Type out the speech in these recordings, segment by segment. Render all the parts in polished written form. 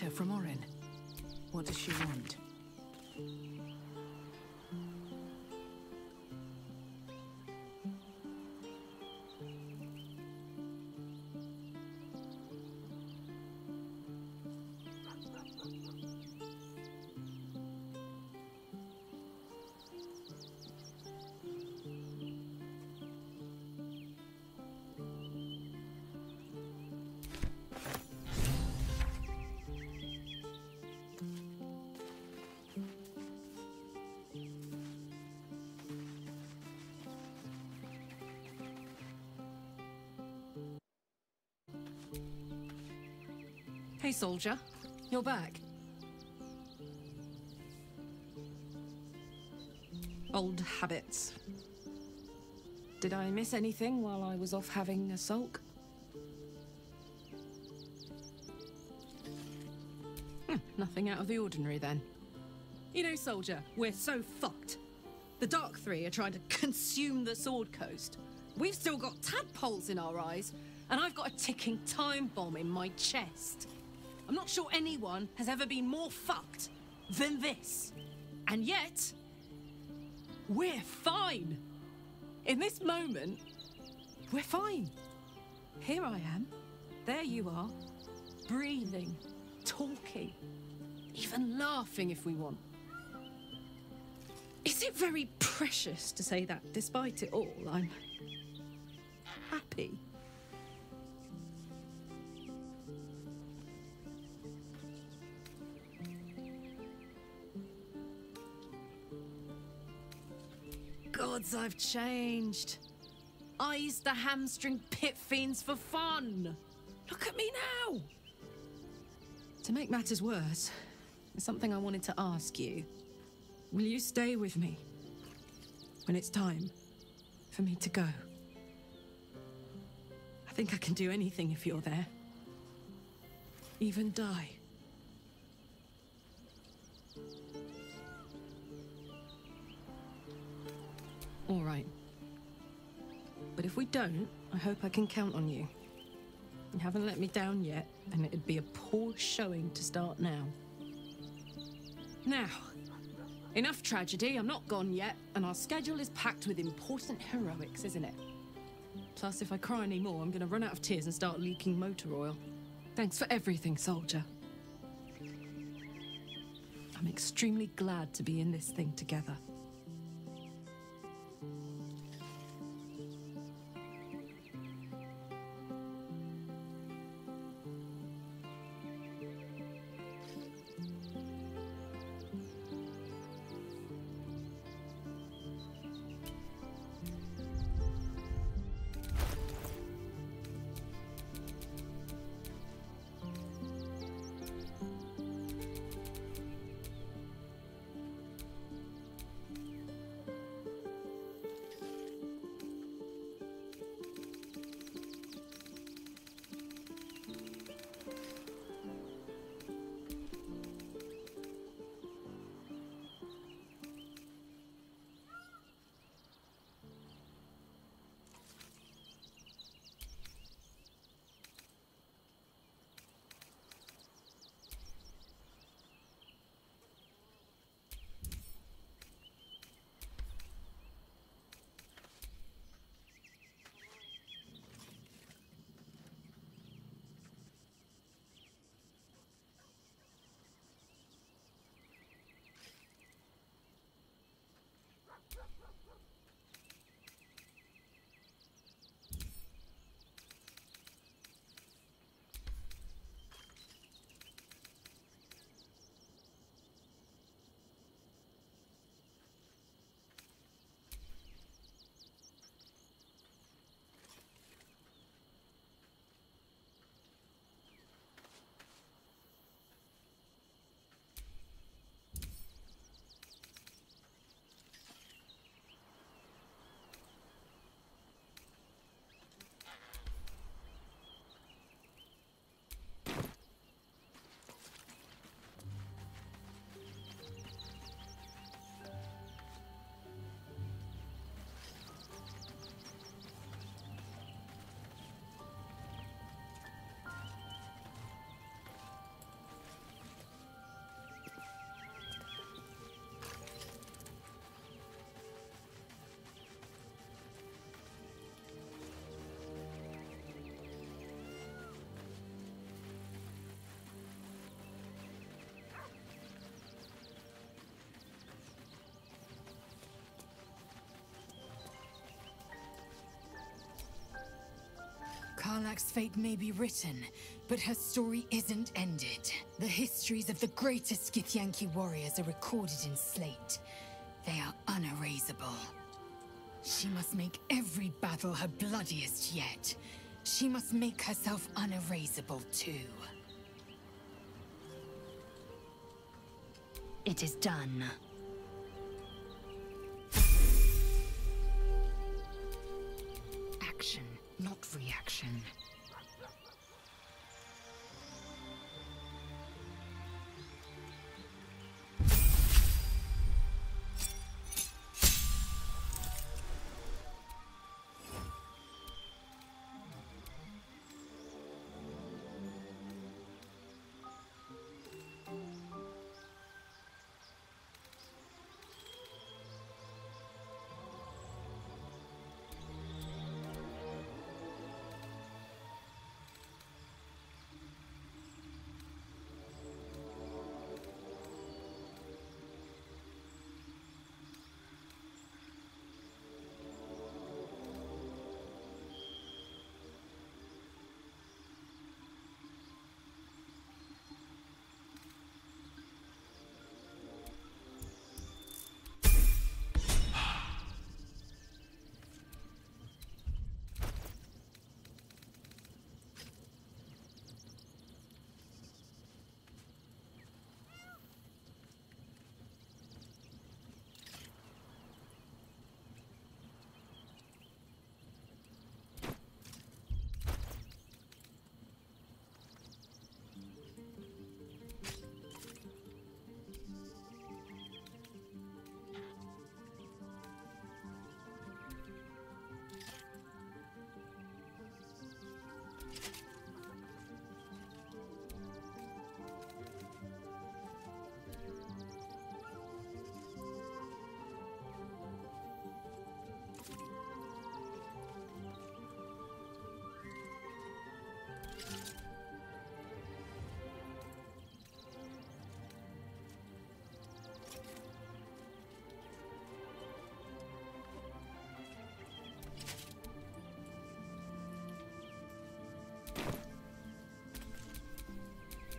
letter from Orin. What does she want? Hey, soldier. You're back. Old habits. Did I miss anything while I was off having a sulk? Nothing out of the ordinary then. You know, soldier, we're so fucked. The Dark Three are trying to consume the Sword Coast. We've still got tadpoles in our eyes, and I've got a ticking time bomb in my chest. I'm not sure anyone has ever been more fucked than this. And yet, we're fine. In this moment, we're fine. Here I am. There you are. Breathing, talking, even laughing if we want. Is it very precious to say that despite it all, I'm happy? Gods, I've changed. I used to hamstring pit fiends for fun. Look at me now. To make matters worse, there's something I wanted to ask you. Will you stay with me when it's time for me to go? I think I can do anything if you're there. Even die. All right. But if we don't, I hope I can count on you. You haven't let me down yet, and it'd be a poor showing to start now. Now, enough tragedy, I'm not gone yet, and our schedule is packed with important heroics, isn't it? Plus, if I cry anymore, I'm gonna run out of tears and start leaking motor oil. Thanks for everything, soldier. I'm extremely glad to be in this thing together. Karlach's fate may be written, but her story isn't ended. The histories of the greatest Githyanki warriors are recorded in slate. They are unerasable. She must make every battle her bloodiest yet. She must make herself unerasable too. It is done. Action, not reaction.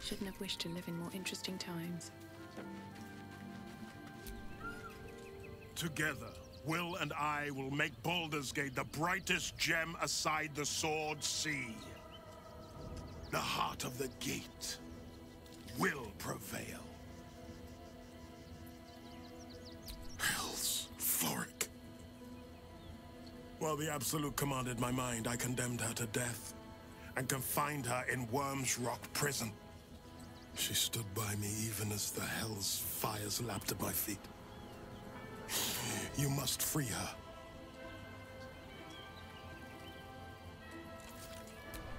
Shouldn't have wished to live in more interesting times. Together, Will and I will make Baldur's Gate the brightest gem aside the Sword Sea. The heart of the gate will prevail. Hell's Floric. While the Absolute commanded my mind, I condemned her to death and confined her in Worm's Rock prison. She stood by me even as the Hell's fires lapped at my feet. You must free her.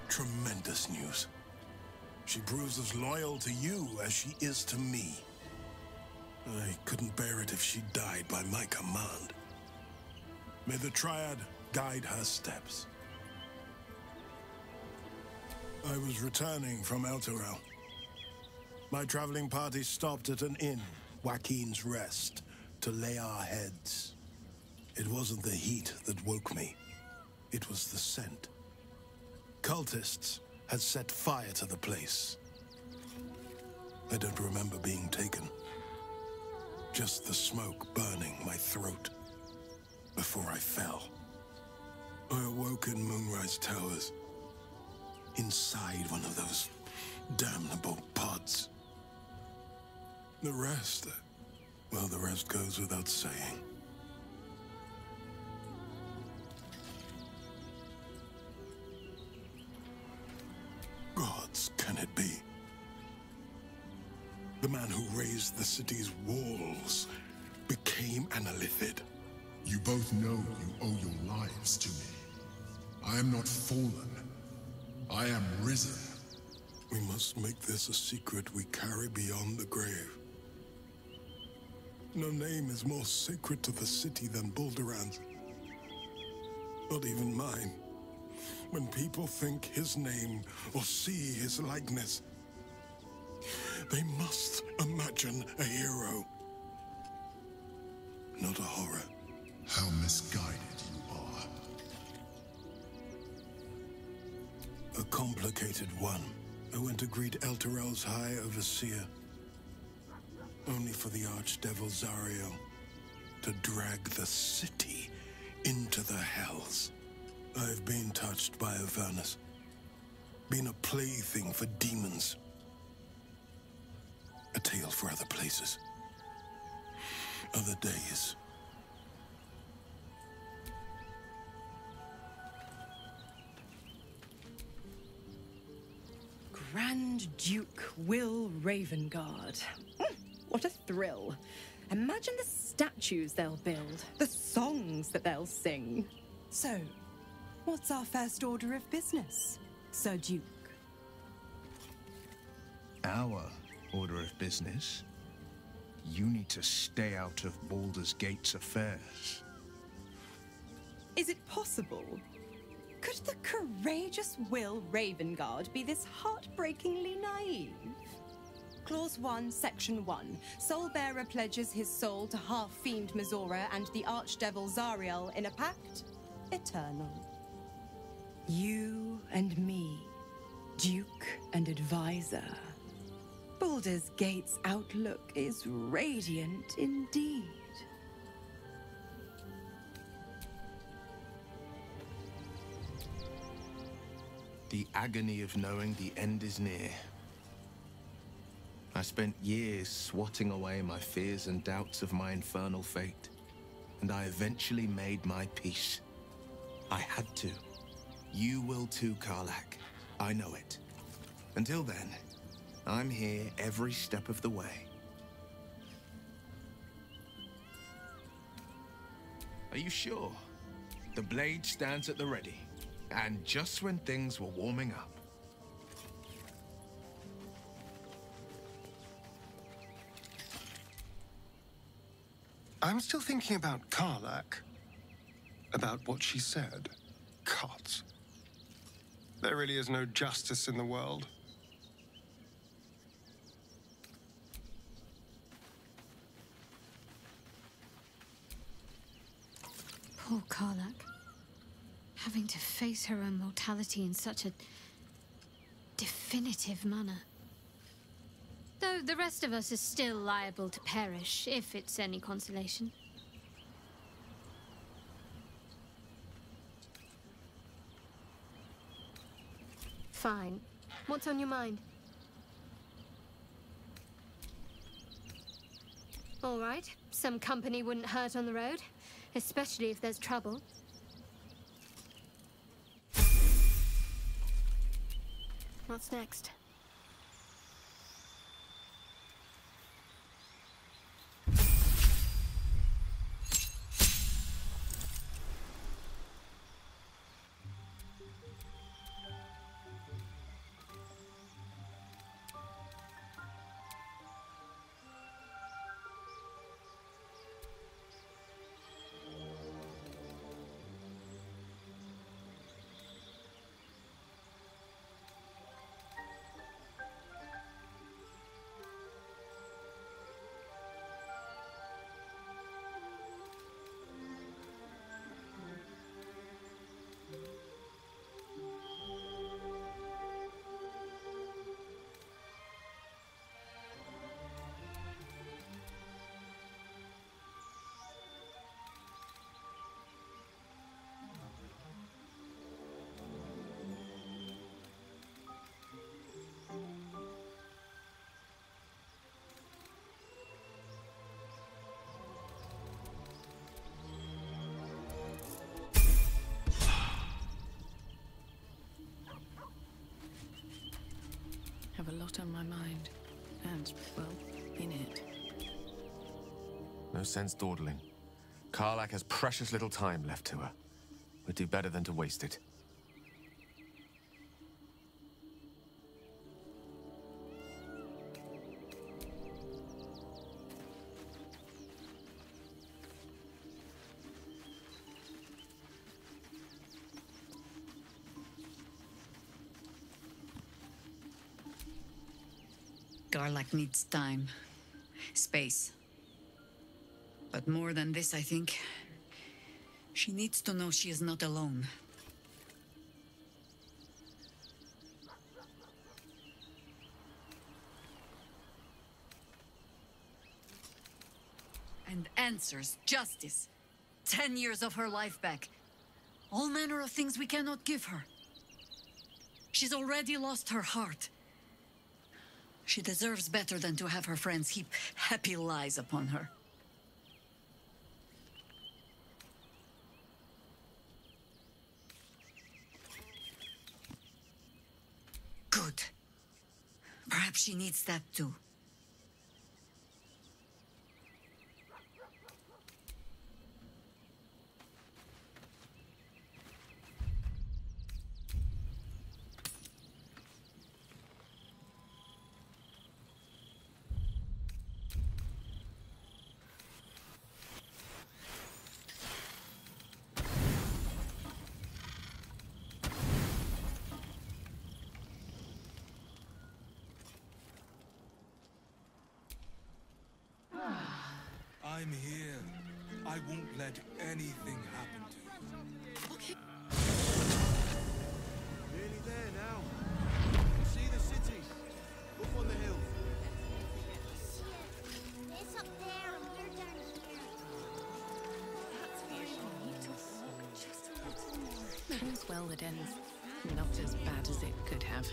Tremendous news. She proves as loyal to you as she is to me. I couldn't bear it if she died by my command. May the Triad guide her steps. I was returning from Elturel. My traveling party stopped at an inn, Joaquin's Rest, to lay our heads. It wasn't the heat that woke me. It was the scent. Cultists had set fire to the place. I don't remember being taken. Just the smoke burning my throat before I fell. I awoke in Moonrise Towers, inside one of those damnable pods. The rest, well, the rest goes without saying. Gods, can it be? The man who raised the city's walls became an Illithid. You both know you owe your lives to me. I am not fallen. I am risen. We must make this a secret we carry beyond the grave. No name is more sacred to the city than Bulduran's. Not even mine. When people think his name or see his likeness, they must imagine a hero, not a horror. How misguided you are. A complicated one. I went to greet Elturel's High Overseer, only for the Archdevil Zariel to drag the city into the hells. I've been touched by Avernus, been a plaything for demons. A tale for other places, other days. Grand Duke Will Ravengard. What a thrill. Imagine the statues they'll build, the songs that they'll sing. So, what's our first order of business, Sir Duke? Our order of business? You need to stay out of Baldur's Gate's affairs. Is it possible? Could the courageous Will Ravengard be this heartbreakingly naive? Clause 1, Section 1. Soulbearer pledges his soul to half-fiend Mizora and the Archdevil Zariel in a pact eternal. You and me, Duke and Advisor. Baldur's Gate's outlook is radiant indeed. The agony of knowing the end is near. I spent years swatting away my fears and doubts of my infernal fate, and I eventually made my peace. I had to. You will too, Karlach. I know it. Until then, I'm here every step of the way. Are you sure? The blade stands at the ready, and just when things were warming up. I'm still thinking about Karlach. About what she said. Gods. There really is no justice in the world. Poor Karlach. Having to face her own mortality in such a definitive manner. Though the rest of us is still liable to perish, if it's any consolation. Fine. What's on your mind? All right. Some company wouldn't hurt on the road, especially if there's trouble. What's next? Have a lot on my mind. And, well, in it. No sense dawdling. Karlach has precious little time left to her. We'd do better than to waste it. Karlach needs time, space. But more than this, I think, she needs to know she is not alone. And answers, justice. 10 years of her life back. All manner of things we cannot give her. She's already lost her heart. She deserves better than to have her friends heap happy lies upon her. Good. Perhaps she needs that too. I'm here. I won't let anything happen to you. Okay. Nearly there now. You can see the city. Up on the hill. It's up there and we're down here. That's reassuring. Just a little more. All's well that ends. Not as bad as it could have.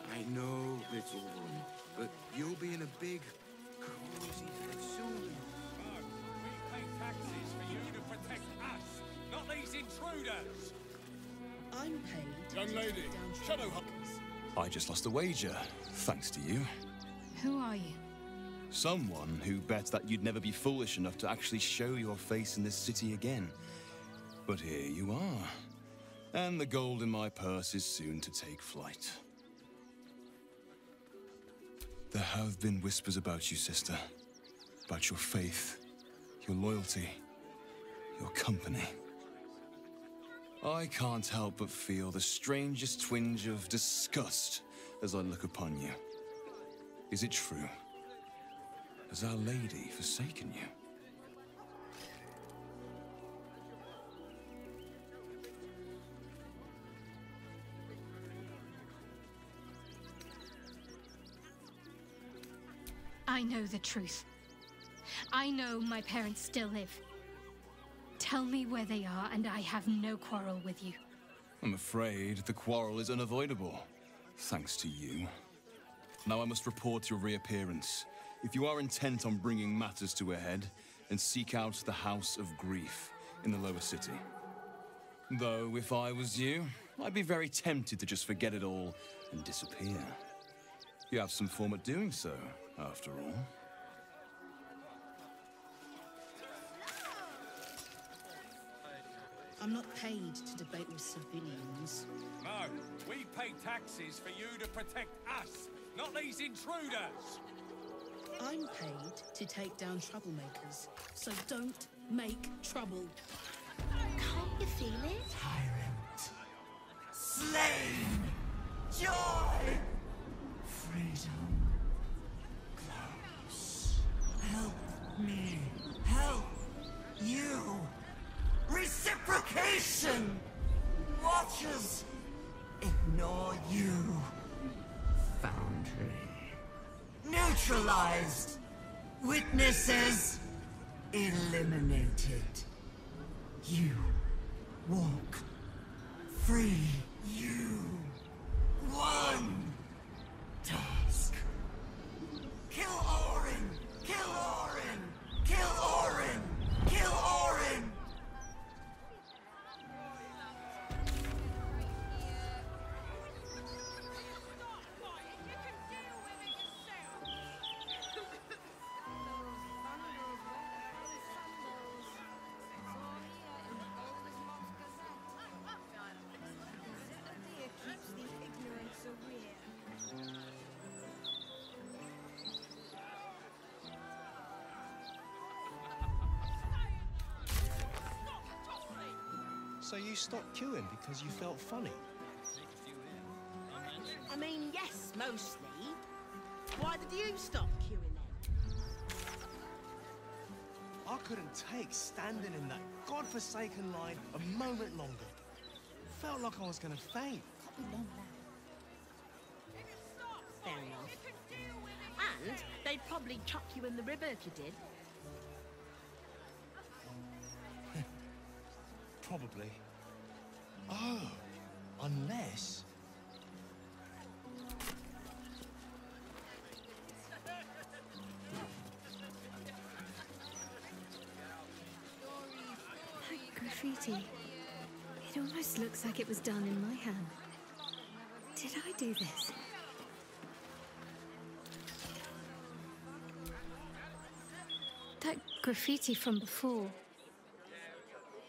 I know, little one, but you'll be in a big, cozy bed soon. No, we pay taxes for you to protect us, not these intruders. I'm paid. Young lady, Shadow Hunters. I just lost a wager, thanks to you. Who are you? Someone who bet that you'd never be foolish enough to actually show your face in this city again. But here you are. And the gold in my purse is soon to take flight. There have been whispers about you, sister. About your faith, your loyalty, your company. I can't help but feel the strangest twinge of disgust as I look upon you. Is it true? Has Our Lady forsaken you? I know the truth. I know my parents still live. Tell me where they are, and I have no quarrel with you. I'm afraid the quarrel is unavoidable, thanks to you. Now I must report your reappearance. If you are intent on bringing matters to a head, then seek out the House of Grief in the lower city. Though, if I was you, I'd be very tempted to just forget it all and disappear. You have some form at doing so, after all. I'm not paid to debate with civilians. No, we pay taxes for you to protect us, not these intruders. I'm paid to take down troublemakers, so don't make trouble. Can't you feel it? Tyrant. Slain. Joy. Freedom. Close. Help me. Help you. Reciprocation. Watchers. Ignore you. Foundry. Neutralized. Witnesses eliminated. You walk free. You one task. Kill Orin! Kill Orin! Kill Orin! Kill Orin! So you stopped queuing because you felt funny? I mean, yes, mostly. Why did you stop queuing then? I couldn't take standing in that godforsaken line a moment longer. Felt like I was gonna faint. Can't be long now. fair enough. And they'd probably chuck you in the river if you did. Probably. Oh, unless... That graffiti. It almost looks like it was done in my hand. Did I do this? That graffiti from before.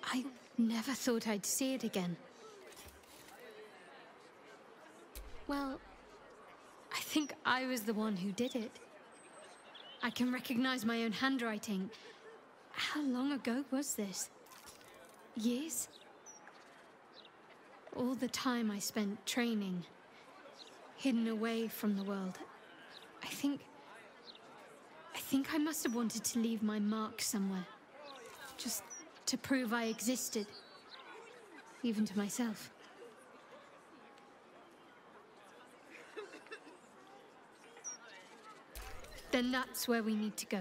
I never thought I'd see it again. Well, I think I was the one who did it. I can recognize my own handwriting. How long ago was this? Years? All the time I spent training, hidden away from the world. I think I must have wanted to leave my mark somewhere. Just to prove I existed. Even to myself. Then that's where we need to go.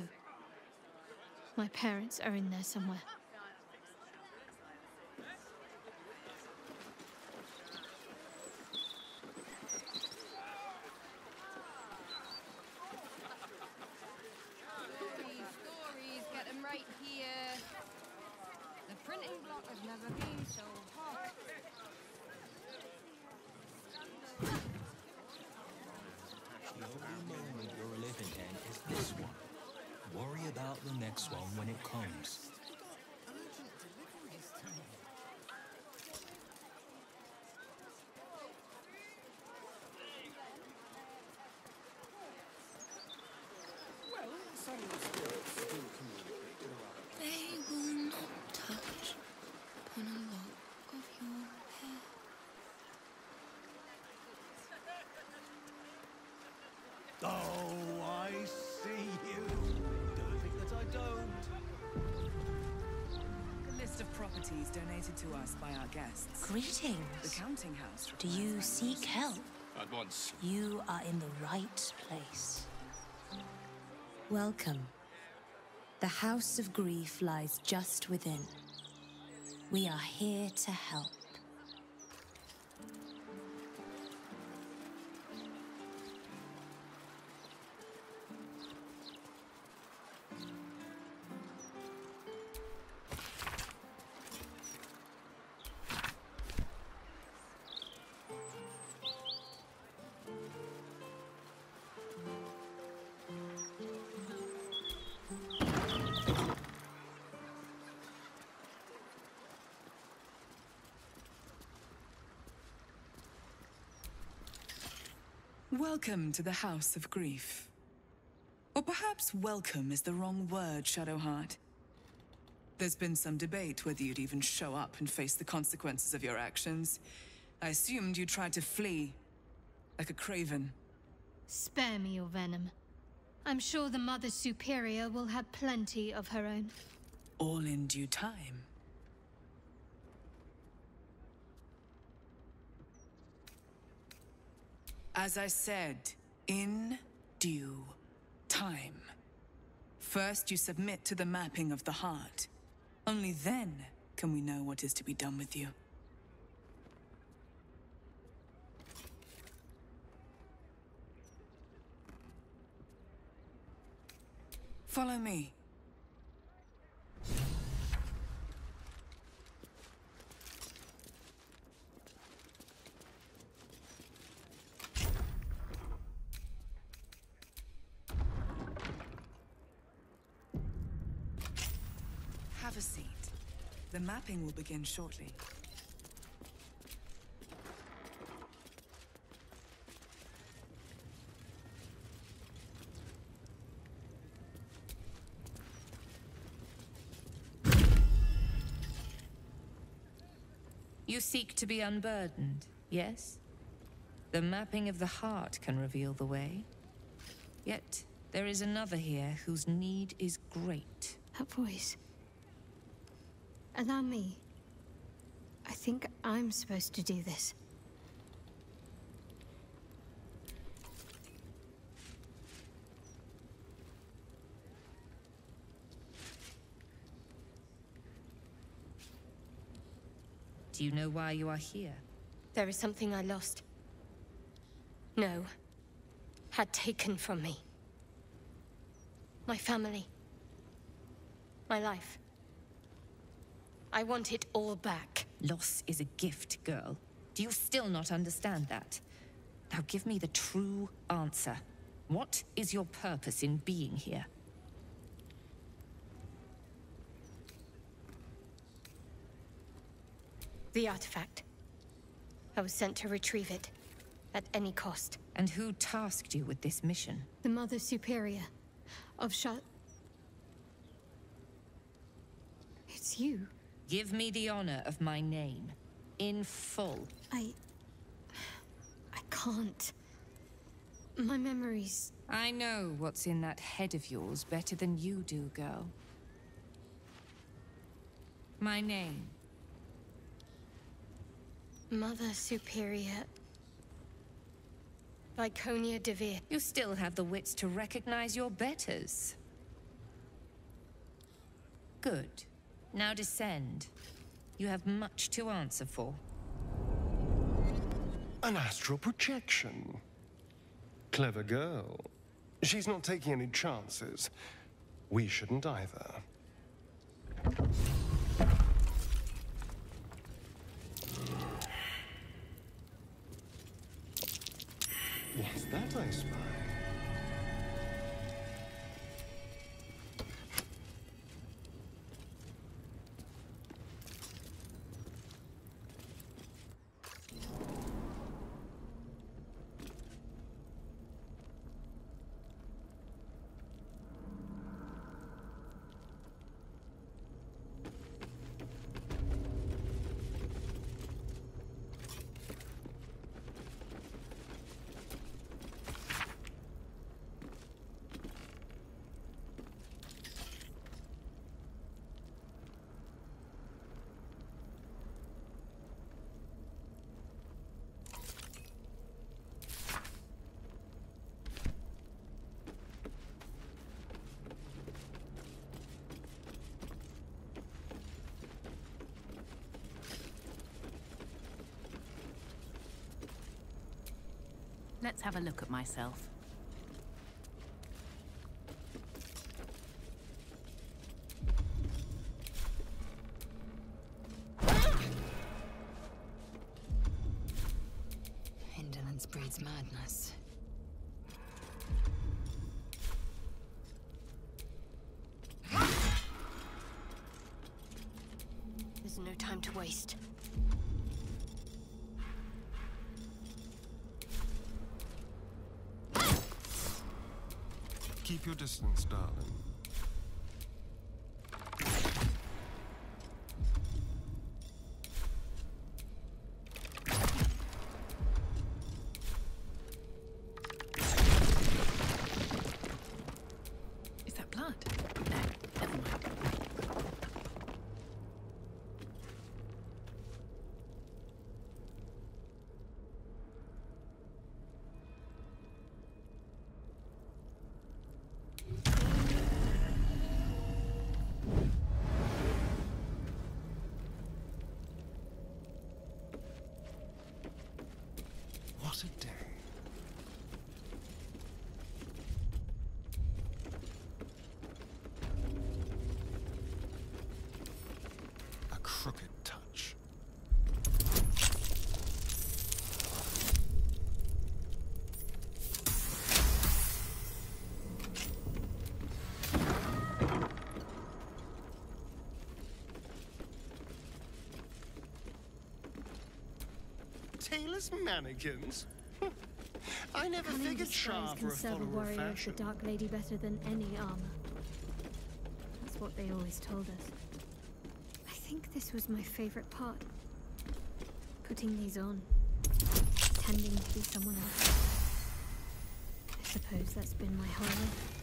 My parents are in there somewhere. Stories, get them right here. The printing block has never been so hot. The only moment you're living in is this one. Worry about the next one when it comes. They will not touch upon a lock of your hair. Oh, I see you. Don't think that I don't. A list of properties donated to us by our guests. Greetings. The counting house. Do you seek help? At once. You are in the right place. Welcome. The House of Grief lies just within. We are here to help. Welcome to the House of Grief. Or perhaps welcome is the wrong word, Shadowheart. There's been some debate whether you'd even show up and face the consequences of your actions. I assumed you tried to flee, like a craven. Spare me your venom. I'm sure the Mother Superior will have plenty of her own. All in due time. As I said, in due time. First, you submit to the mapping of the heart. Only then can we know what is to be done with you. Follow me. Have a seat. The mapping will begin shortly. You seek to be unburdened, yes? The mapping of the heart can reveal the way. Yet, there is another here whose need is great. That voice. Allow me. I think I'm supposed to do this. Do you know why you are here? There is something I lost. No. Had taken from me. My family. My life. I want it all back. Loss is a gift, girl. Do you still not understand that? Now give me the true answer. What is your purpose in being here? The artifact. I was sent to retrieve it. At any cost. And who tasked you with this mission? The Mother Superior of It's you. Give me the honor of my name. In full. I can't. My memories... I know what's in that head of yours better than you do, girl. My name. Mother Superior... Viconia Devere. You still have the wits to recognize your betters. Good. Now descend. You have much to answer for. An astral projection. Clever girl. She's not taking any chances. We shouldn't either. What's that I spy? Let's have a look at myself. Indolence breeds madness. There's no time to waste. Keep your distance, darling. Is that blood? No, never mind. What a day. A crooked touch. Tailor's mannequins? I never Cunning figured Shah disguise for a can serve a follower of warrior of the fashion. Dark Lady better than any armor. That's what they always told us. I think this was my favorite part. Putting these on. Pretending to be someone else. I suppose that's been my whole life.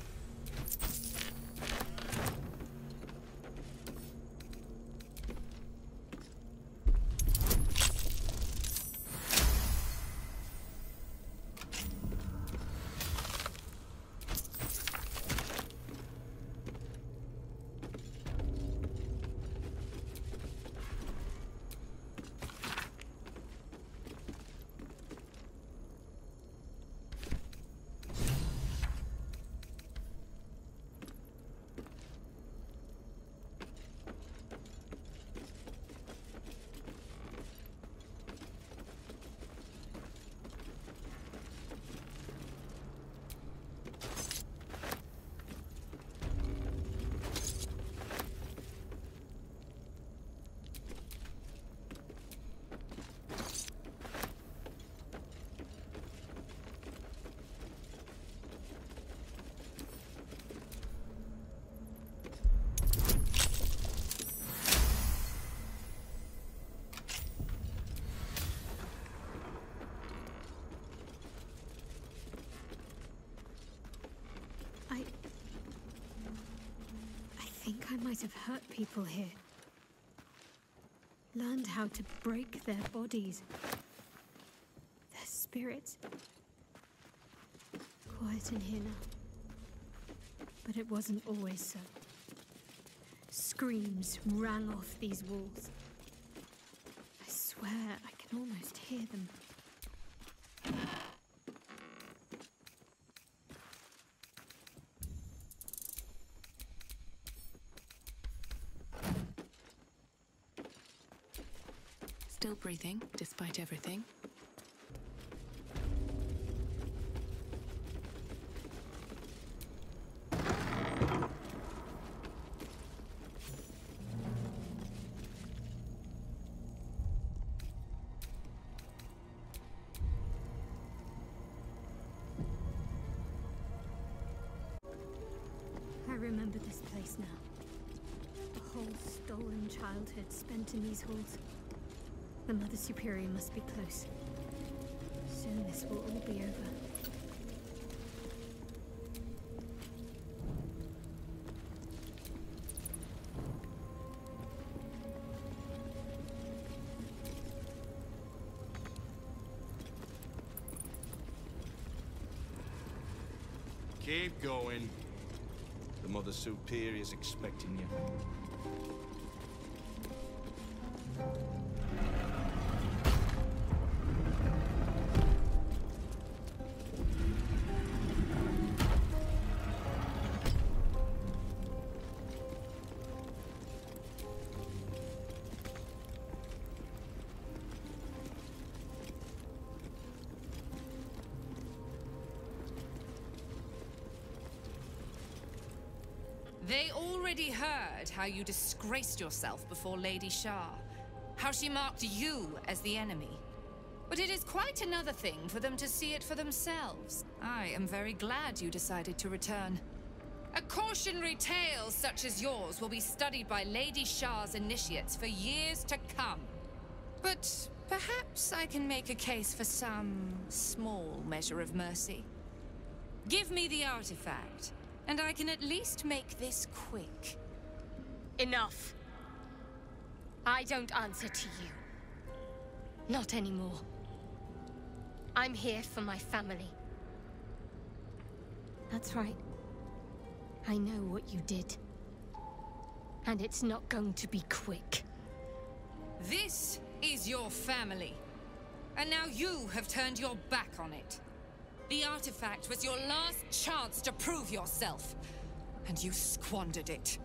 might have hurt people here. Learned how to break their bodies. Their spirits. Quiet in here now. But it wasn't always so. Screams rang off these walls. I swear I can almost hear them. Still breathing, despite everything. I remember this place now. A whole stolen childhood spent in these halls. The Mother Superior must be close. Soon this will all be over. Keep going. The Mother Superior's expecting you. They already heard how you disgraced yourself before Lady Shah, how she marked you as the enemy. But it is quite another thing for them to see it for themselves. I am very glad you decided to return. A cautionary tale such as yours will be studied by Lady Shah's initiates for years to come. But perhaps I can make a case for some small measure of mercy. Give me the artifact, and I can at least make this quick. Enough. I don't answer to you. Not anymore. I'm here for my family. That's right. I know what you did. And it's not going to be quick. This is your family. And now you have turned your back on it. The artifact was your last chance to prove yourself, and you squandered it.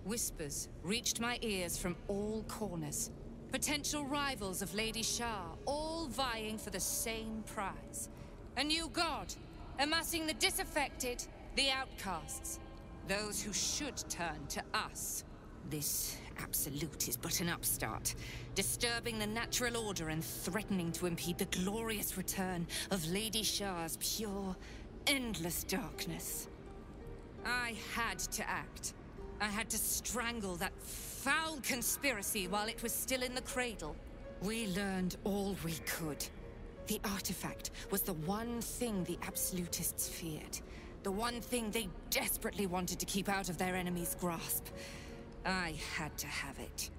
Whispers reached my ears from all corners. Potential rivals of Lady Shah, all vying for the same prize. A new god, amassing the disaffected, the outcasts. Those who should turn to us. This absolute is but an upstart, disturbing the natural order and threatening to impede the glorious return of Lady Shah's pure, endless darkness. I had to act. I had to strangle that foul conspiracy while it was still in the cradle. We learned all we could. The artifact was the one thing the absolutists feared. The one thing they desperately wanted to keep out of their enemy's grasp. I had to have it.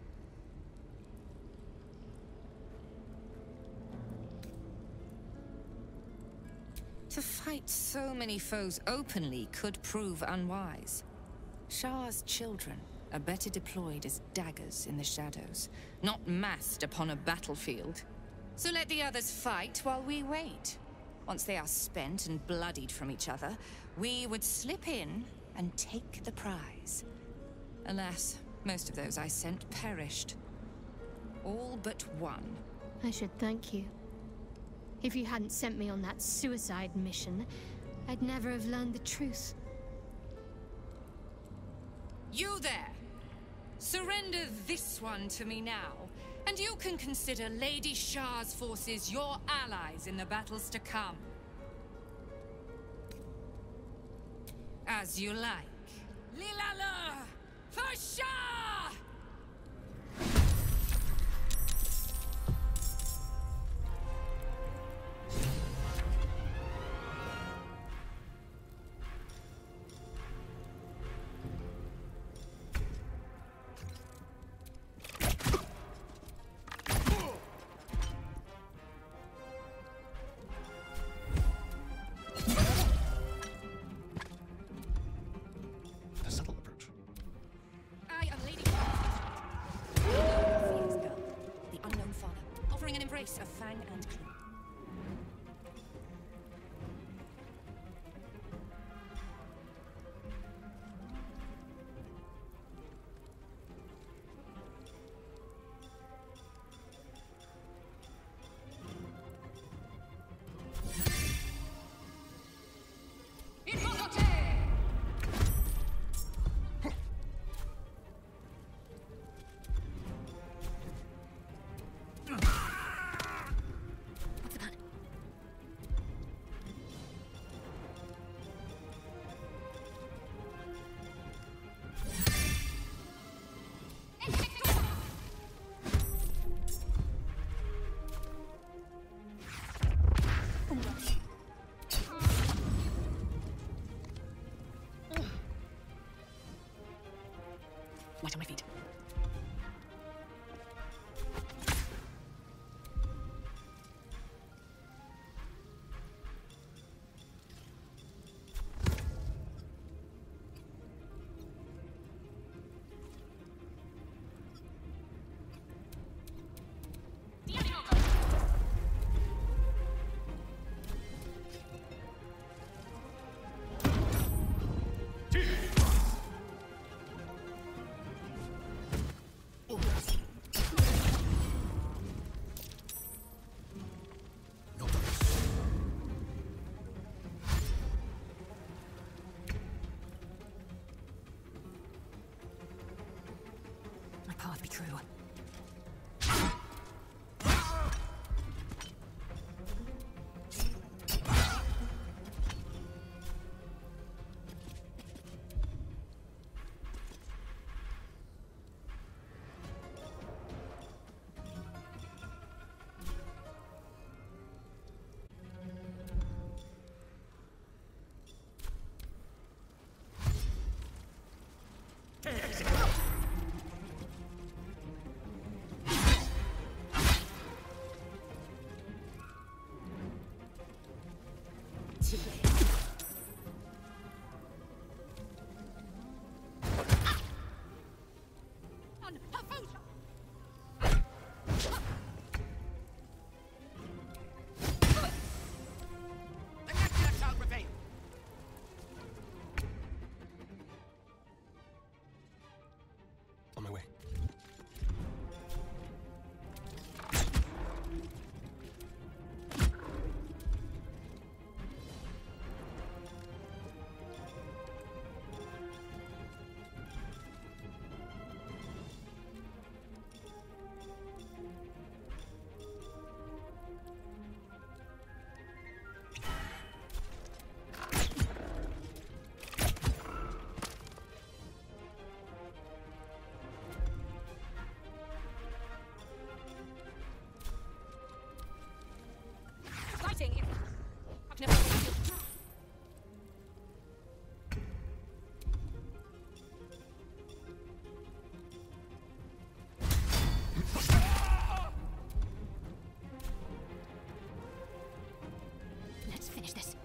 To fight so many foes openly could prove unwise. Shah's children are better deployed as daggers in the shadows, not massed upon a battlefield. So let the others fight while we wait. Once they are spent and bloodied from each other, we would slip in and take the prize. Alas, most of those I sent perished. All but one. I should thank you. If you hadn't sent me on that suicide mission, I'd never have learned the truth. You there! Surrender this one to me now, and you can consider Lady Shah's forces your allies in the battles to come. As you like. Lilala! For Shah! light on my feet. My path be true. On my way. Fighting! I've never... Let's finish this.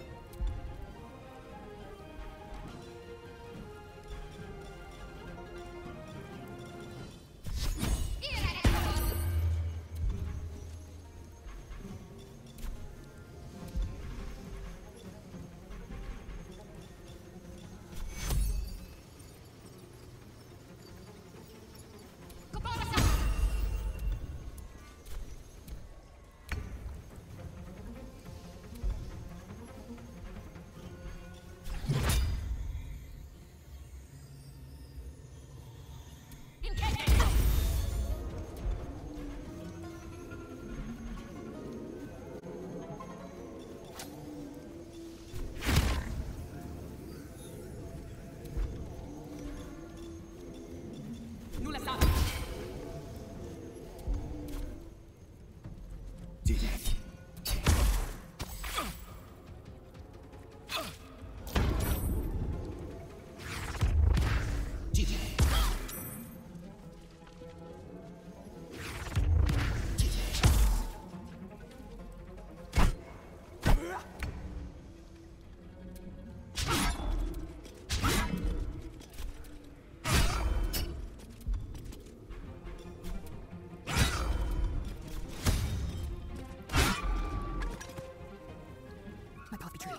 My path be true.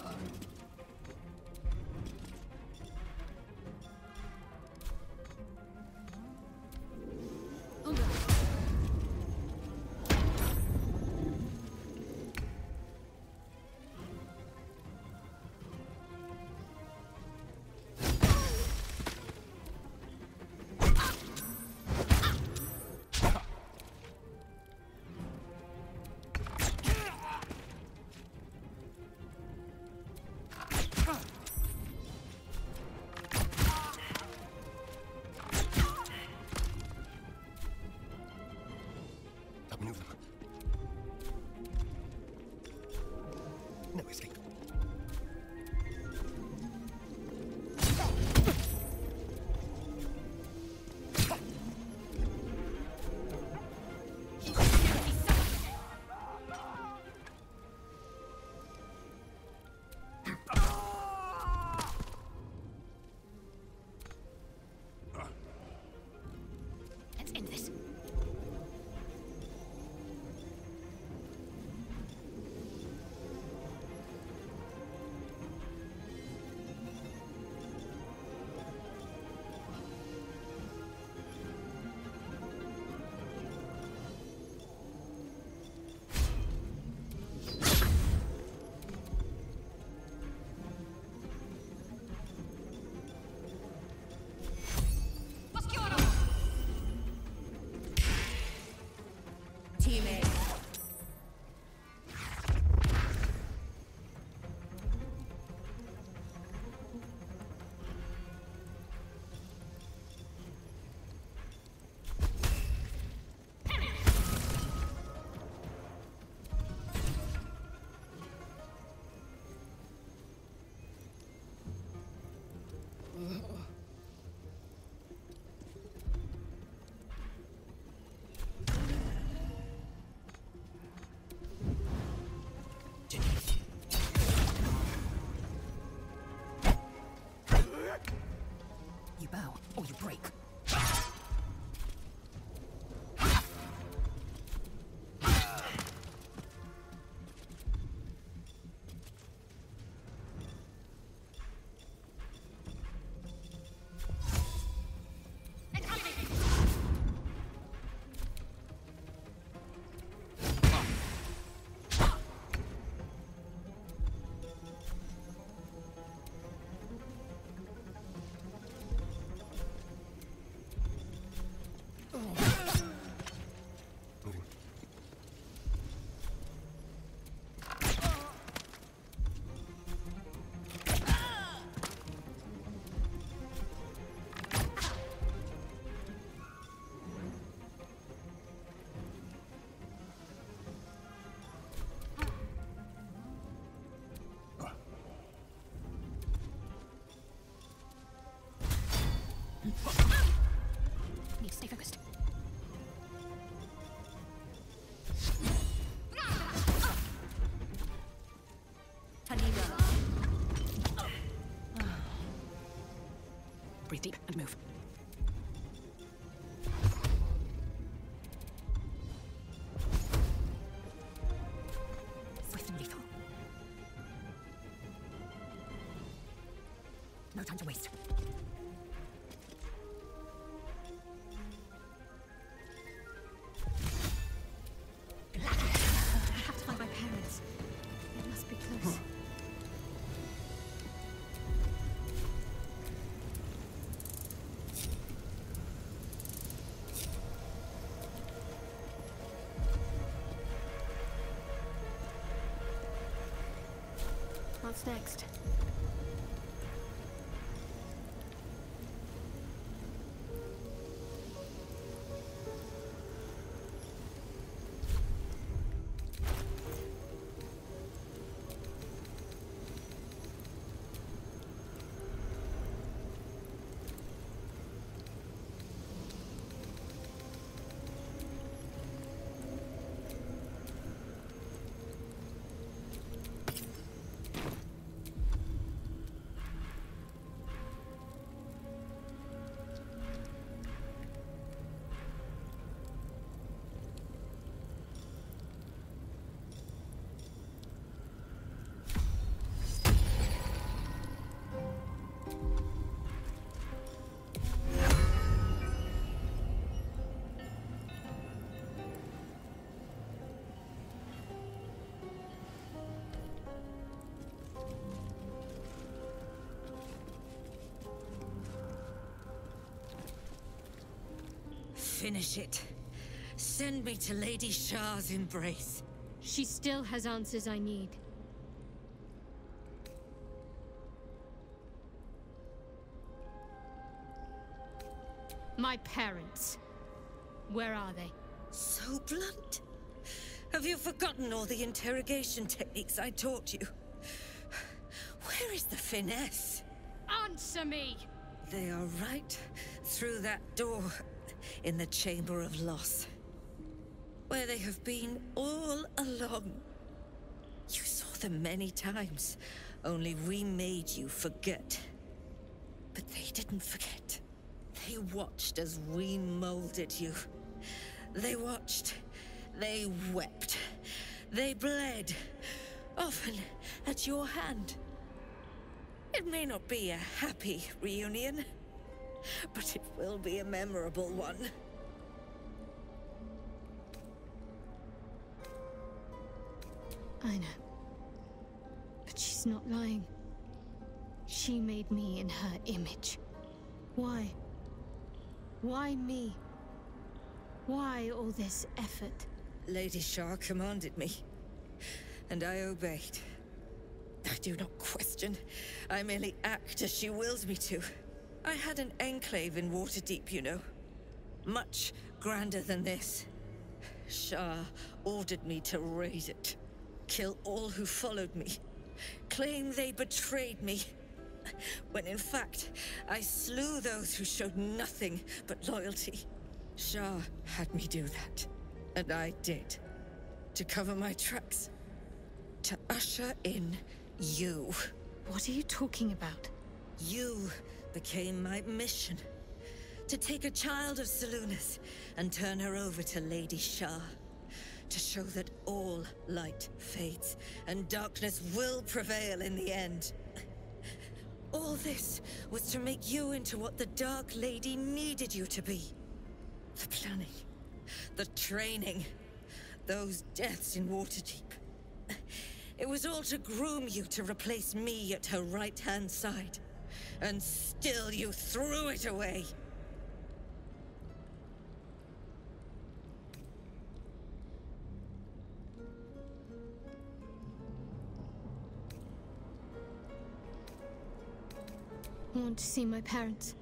Outmaneuver. No escape. Breathe deep and move. Swift and lethal. No time to waste. I have to find my parents. They must be close. What's next? Finish it. Send me to Lady Shah's embrace. She still has answers I need. My parents. Where are they? So blunt? Have you forgotten all the interrogation techniques I taught you? Where is the finesse? Answer me! They are right through that door in the Chamber of Loss, where they have been all along. You saw them many times, only we made you forget. But they didn't forget. They watched as we molded you. They watched, they wept, they bled, often at your hand. It may not be a happy reunion, but it will be a memorable one. I know. But she's not lying. She made me in her image. Why? Why me? Why all this effort? Lady Shah commanded me, and I obeyed. I do not question. I merely act as she wills me to. I had an enclave in Waterdeep, you know. Much grander than this. Shah ordered me to raise it. Kill all who followed me. Claim they betrayed me. When in fact, I slew those who showed nothing but loyalty. Shah had me do that. And I did. To cover my tracks. To usher in you. What are you talking about? You became my mission. To take a child of Seluna's and turn her over to Lady Shah. To show that all light fades and darkness will prevail in the end. All this was to make you into what the Dark Lady needed you to be. The planning, the training, those deaths in Waterdeep. It was all to groom you to replace me at her right-hand side. And still you threw it away. I want to see my parents.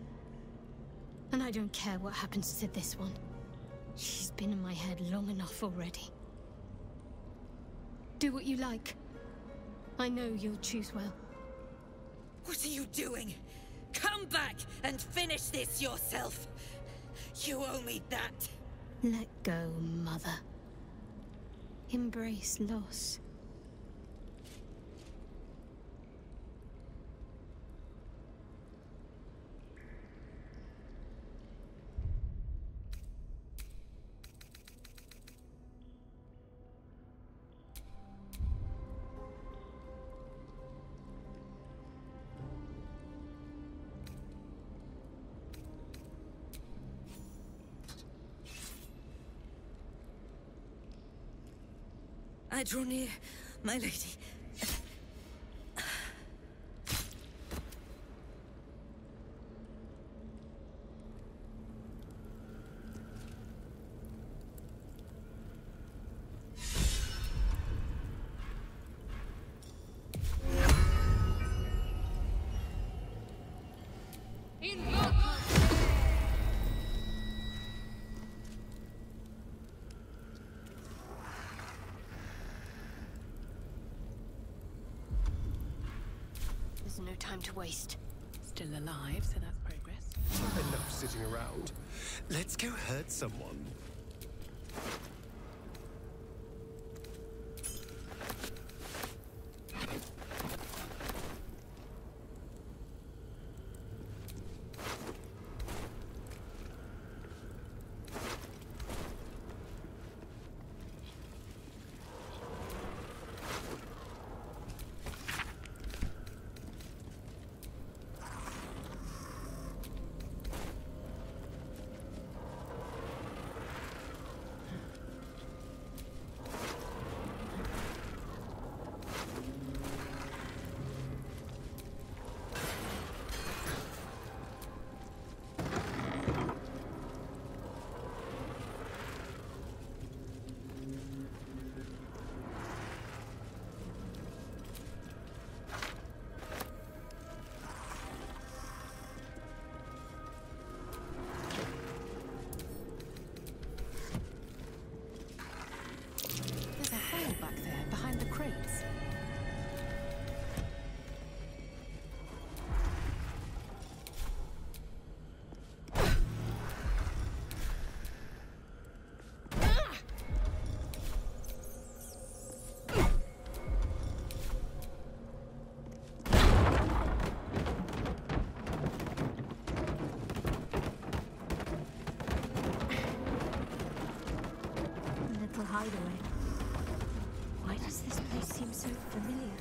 And I don't care what happens to this one. She's been in my head long enough already. Do what you like. I know you'll choose well. What are you doing? Come back and finish this yourself. You owe me that. Let go, Mother. Embrace loss. I draw near, my lady. There's no time to waste. Still alive, so that's progress. Enough sitting around. Let's go hurt someone. There's a hole back there, behind the crates. A little hideaway. Why does this place seem so familiar?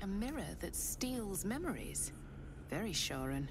A mirror that steals memories. Very Sharon.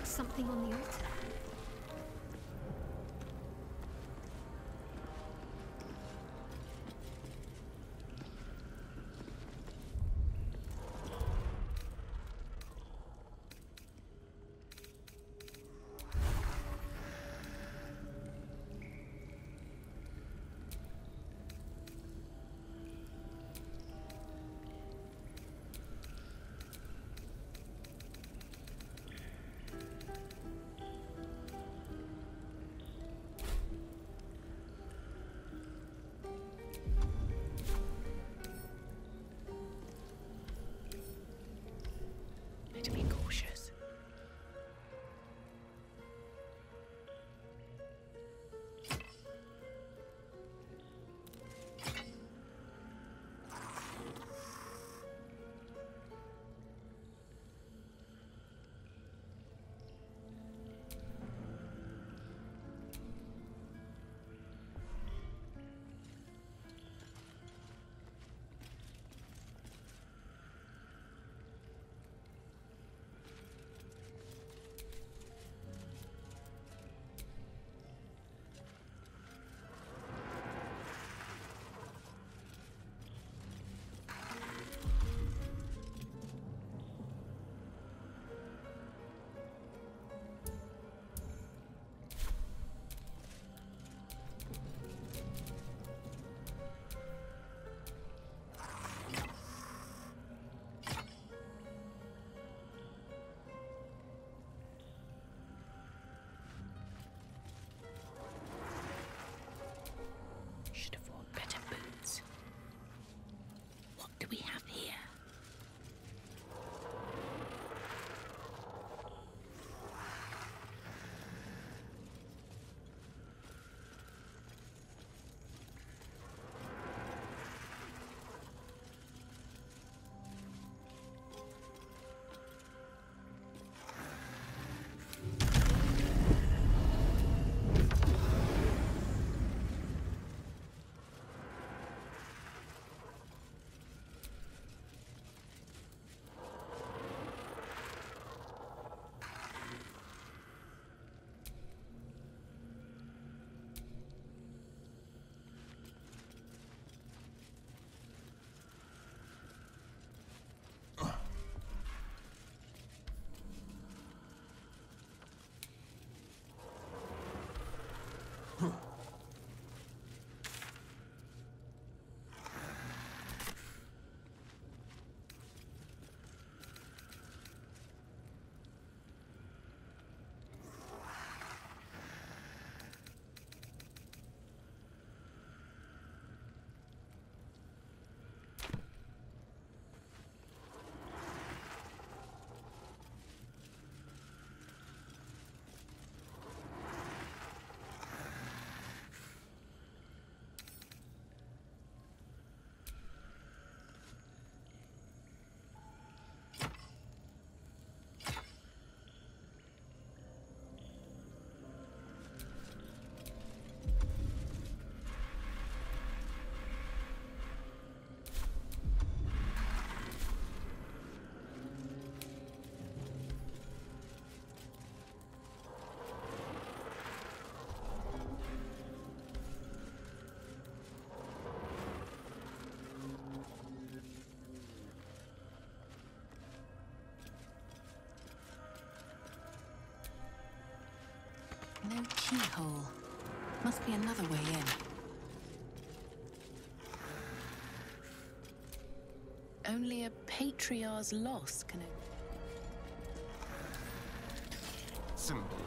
Something on the altar. No keyhole. Must be another way in. Only a patriarch's loss can... Simple.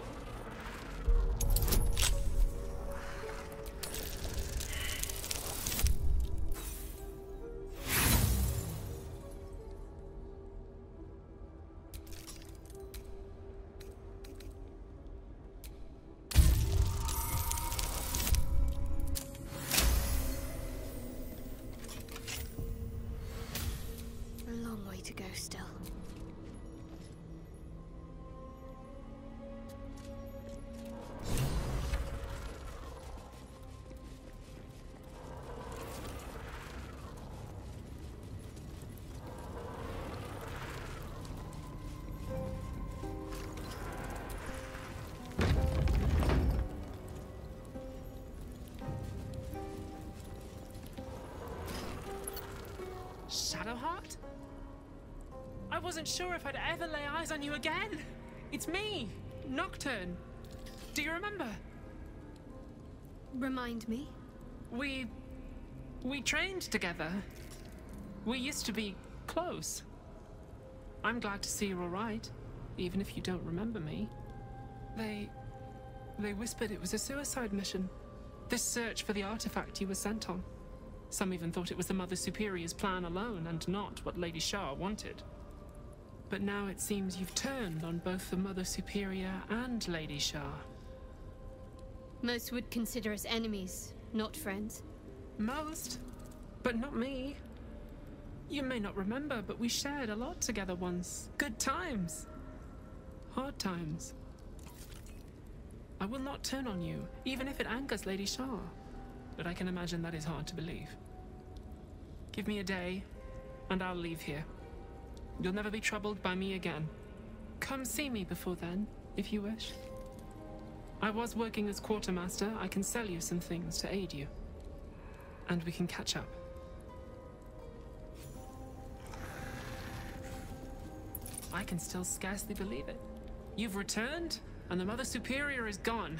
A long way to go still. Shadowheart? I wasn't sure if I'd ever lay eyes on you again. It's me, Nocturne. Do you remember? Remind me? We trained together. We used to be close. I'm glad to see you're all right, even if you don't remember me. They whispered it was a suicide mission. This search for the artifact you were sent on. Some even thought it was the Mother Superior's plan alone and not what Lady Shah wanted. But now it seems you've turned on both the Mother Superior and Lady Shah. Most would consider us enemies, not friends. Most? But not me. You may not remember, but we shared a lot together once. Good times. Hard times. I will not turn on you, even if it angers Lady Shah. But I can imagine that is hard to believe. Give me a day, and I'll leave here. You'll never be troubled by me again. Come see me before then, if you wish. I was working as quartermaster. I can sell you some things to aid you. And we can catch up. I can still scarcely believe it. You've returned, and the Mother Superior is gone.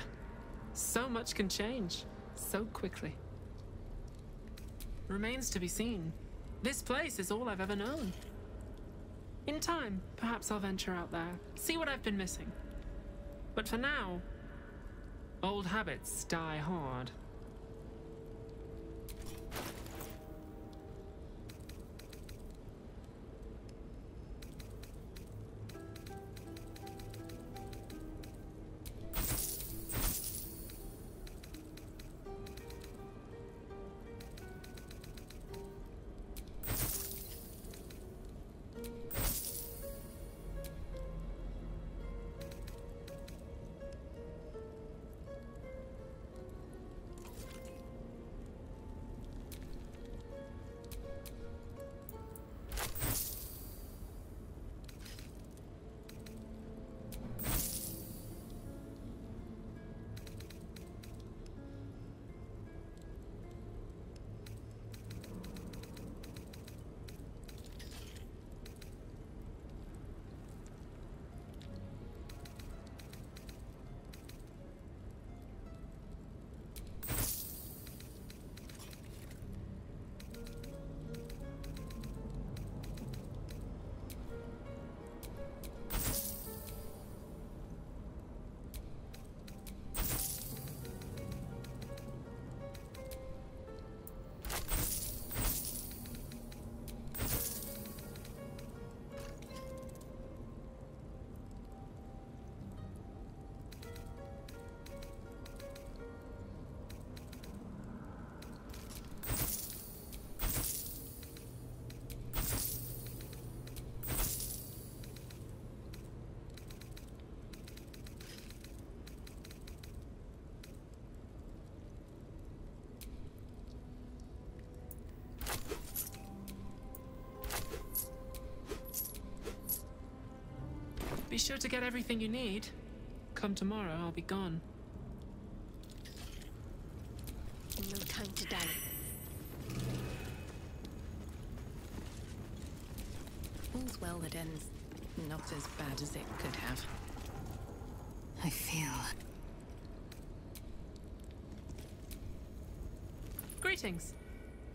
So much can change, so quickly. Remains to be seen. This place is all I've ever known. In time, perhaps I'll venture out there, see what I've been missing. But for now, old habits die hard. Be sure to get everything you need. Come tomorrow, I'll be gone. No time to dally. All's well that ends not as bad as it could have. I feel Greetings.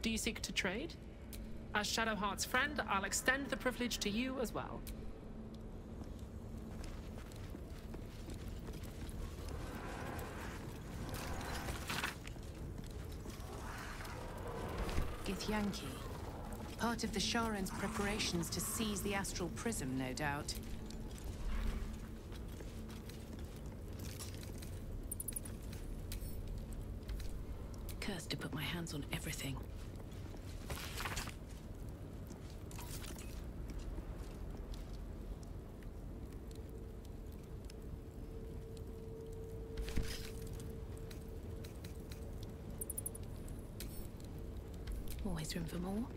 Do you seek to trade? As Shadowheart's friend, I'll extend the privilege to you as well. Githyanki. Part of the Sharen's preparations to seize the astral prism, no doubt. Cursed to put my hands on everything. Always room for more.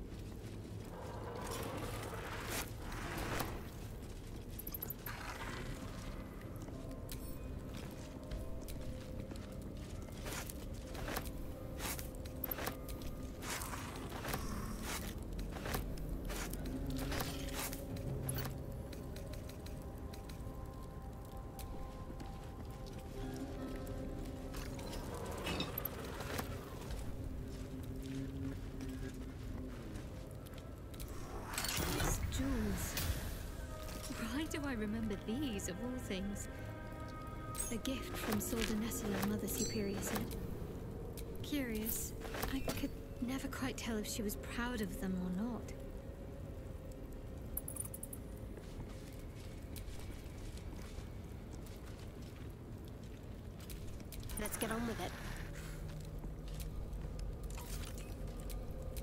Why do I remember these, of all things? A gift from Solda Nessela, Mother Superior said. Curious. I could never quite tell if she was proud of them or not. Let's get on with it.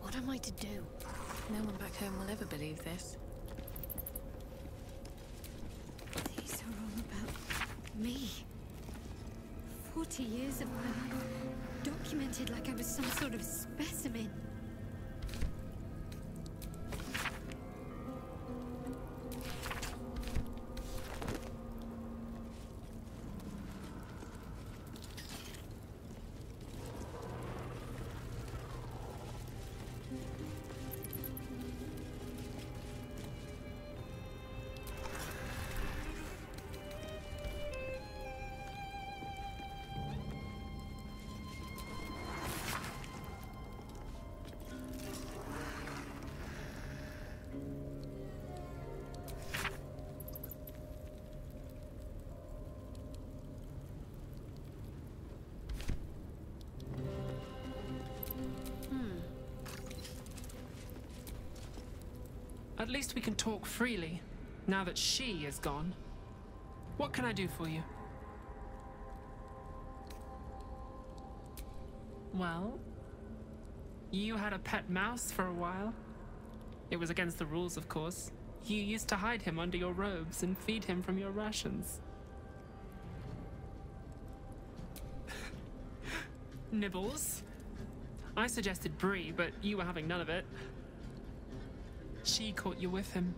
What am I to do? No one back home will ever believe this. These are all about me. 40 years of my life, documented like I was some sort of specimen. At least we can talk freely, now that she is gone. What can I do for you? Well, you had a pet mouse for a while. It was against the rules, of course. You used to hide him under your robes and feed him from your rations. Nibbles. I suggested Bree, but you were having none of it. She caught you with him.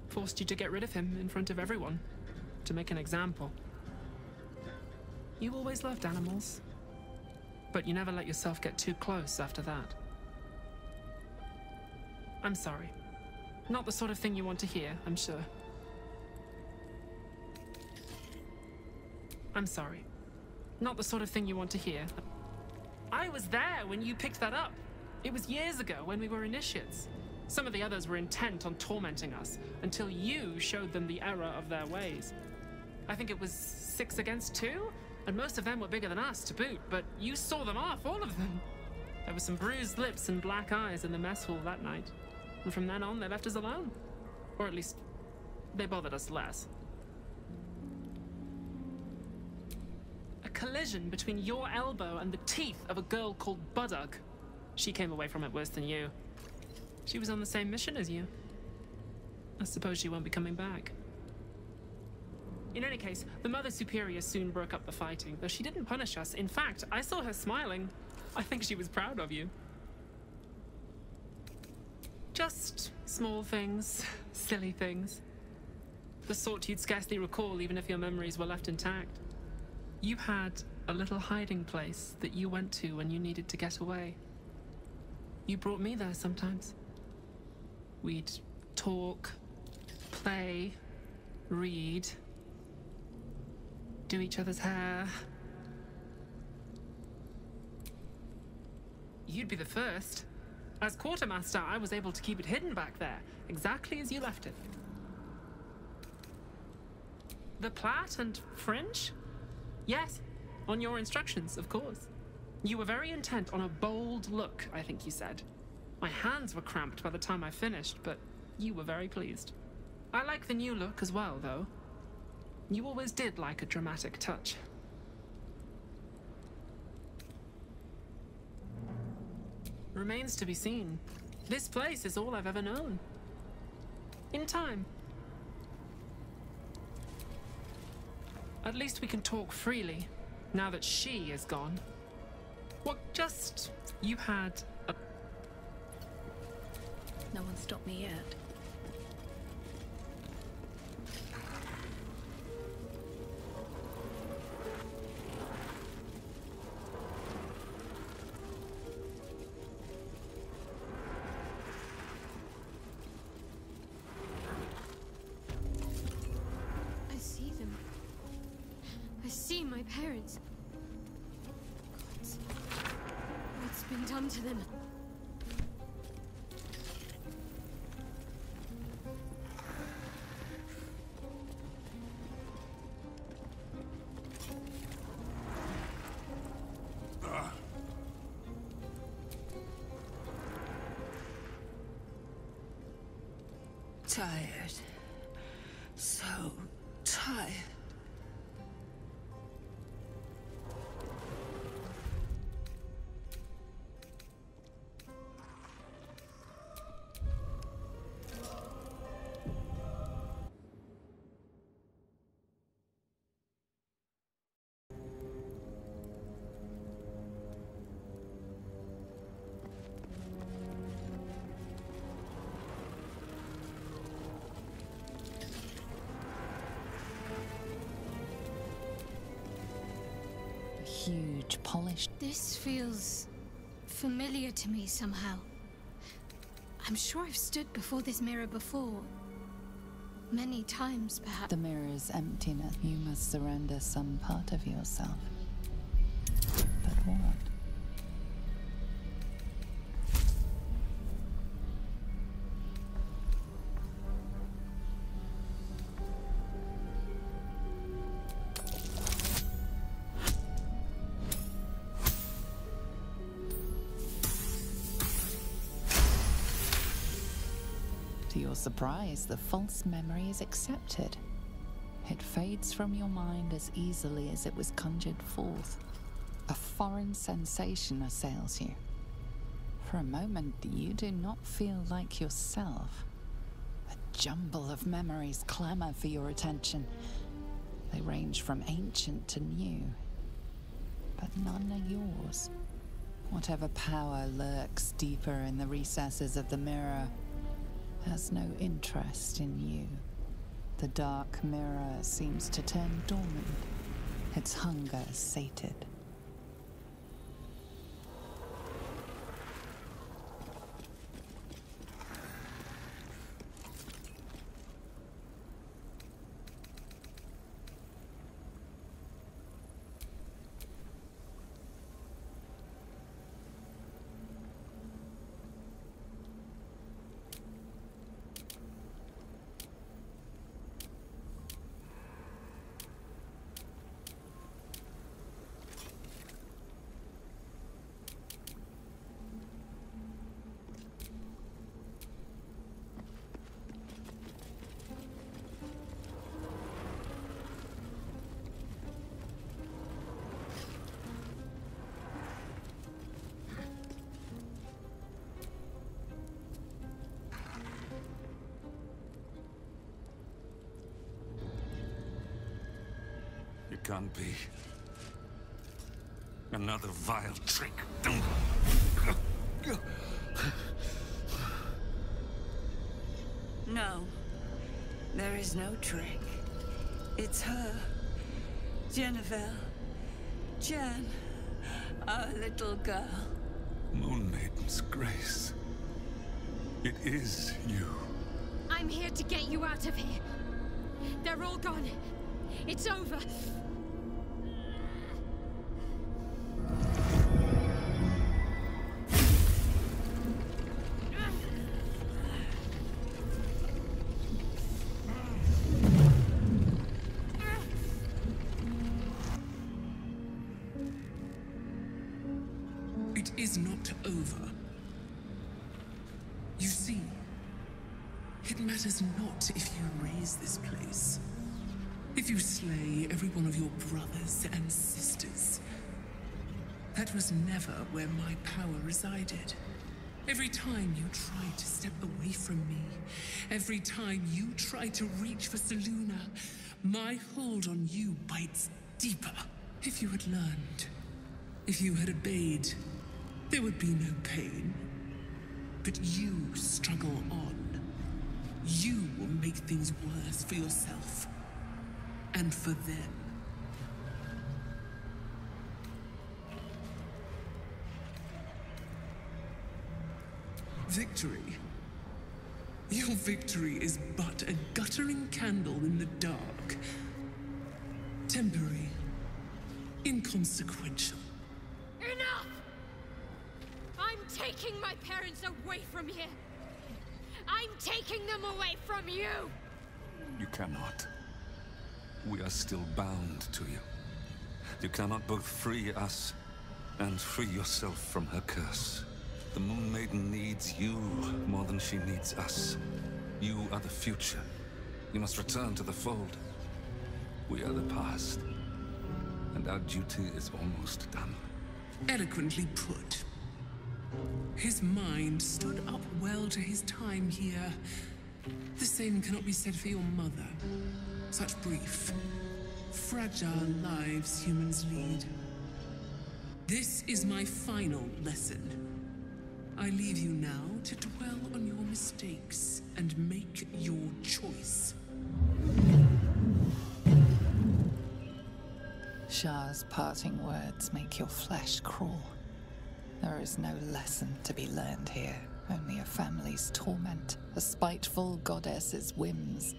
Forced you to get rid of him in front of everyone. To make an example. You always loved animals. But you never let yourself get too close after that. I'm sorry. Not the sort of thing you want to hear, I'm sure. I'm sorry. Not the sort of thing you want to hear. I was there when you picked that up. It was years ago when we were initiates. Some of the others were intent on tormenting us until you showed them the error of their ways. I think it was 6 against 2, and most of them were bigger than us to boot, but you saw them off, all of them. There were some bruised lips and black eyes in the mess hall that night, and from then on they left us alone. Or at least, they bothered us less. A collision between your elbow and the teeth of a girl called Baldur. She came away from it worse than you. She was on the same mission as you. I suppose she won't be coming back. In any case, the Mother Superior soon broke up the fighting, though she didn't punish us. In fact, I saw her smiling. I think she was proud of you. Just small things, silly things. The sort you'd scarcely recall even if your memories were left intact. You had a little hiding place that you went to when you needed to get away. You brought me there sometimes. We'd talk, play, read, do each other's hair. you'd be the first. As quartermaster, I was able to keep it hidden back there, exactly as you left it. The plait and fringe? Yes, on your instructions, of course. You were very intent on a bold look, I think you said. My hands were cramped by the time I finished, but you were very pleased. I like the new look as well, though. You always did like a dramatic touch. Remains to be seen. This place is all I've ever known. In time. At least we can talk freely, now that she is gone. What just... you had a... No one stopped me yet. I see them. I see my parents. What's been done to them? Tired. So tired. Huge, polished. This feels familiar to me somehow. I'm sure I've stood before this mirror before. Many times, perhaps. The mirror's emptiness. You must surrender some part of yourself. But what? To your surprise, the false memory is accepted. It fades from your mind as easily as it was conjured forth. A foreign sensation assails you. For a moment, you do not feel like yourself. A jumble of memories clamor for your attention. They range from ancient to new, but none are yours. Whatever power lurks deeper in the recesses of the mirror has no interest in you. The dark mirror seems to turn dormant, its hunger sated. It can't be. Another vile trick. No. There is no trick. It's her. Jennifer. Jen. Our little girl. Moon Maiden's grace. It is you. I'm here to get you out of here. They're all gone. It's over. It is not over. You see, it matters not if you raise this place. If you slay every one of your brothers and sisters. That was never where my power resided. Every time you tried to step away from me, every time you tried to reach for Selûne, my hold on you bites deeper. If you had learned, if you had obeyed, there would be no pain. But you struggle on. You will make things worse for yourself. And for them. Victory. Your victory is but a guttering candle in the dark. Temporary. Inconsequential. Enough! I'm taking my parents away from here. I'm taking them away from you! You cannot. We are still bound to you. You cannot both free us and free yourself from her curse. The Moon Maiden needs you more than she needs us. You are the future. You must return to the fold. We are the past. And our duty is almost done. Eloquently put. His mind stood up well to his time here. The same cannot be said for your mother. Such brief, fragile lives humans lead. This is my final lesson. I leave you now to dwell on your mistakes and make your choice. Shah's parting words make your flesh crawl. There is no lesson to be learned here, only a family's torment, a spiteful goddess's whims,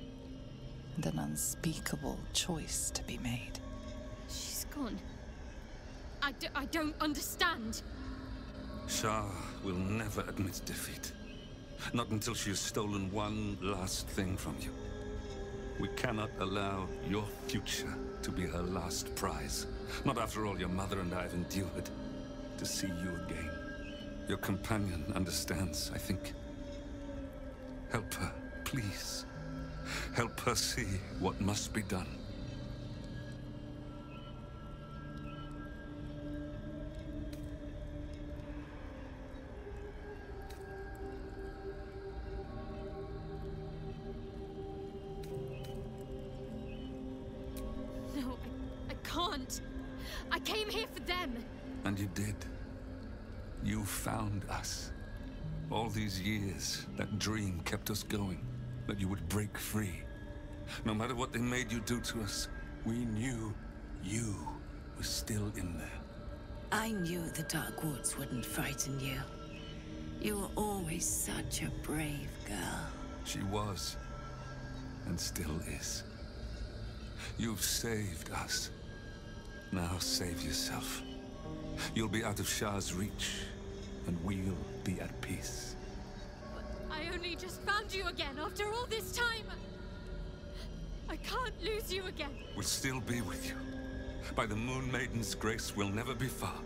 and an unspeakable choice to be made. She's gone. I don't understand. Shah will never admit defeat. Not until she has stolen one last thing from you. We cannot allow your future to be her last prize. Not after all your mother and I have endured. To see you again. Your companion understands, I think. Help her, please. Help her see what must be done. No, I can't. I came here for them. And you did. You found us. All these years, that dream kept us going. That you would break free. No matter what they made you do to us, we knew you were still in there. I knew the Dark Woods wouldn't frighten you. You were always such a brave girl. She was. And still is. You've saved us. Now save yourself. You'll be out of Shah's reach, and we'll be at peace. I only just found you again after all this time. I can't lose you again. We'll still be with you. By the Moon Maiden's grace, we'll never be far.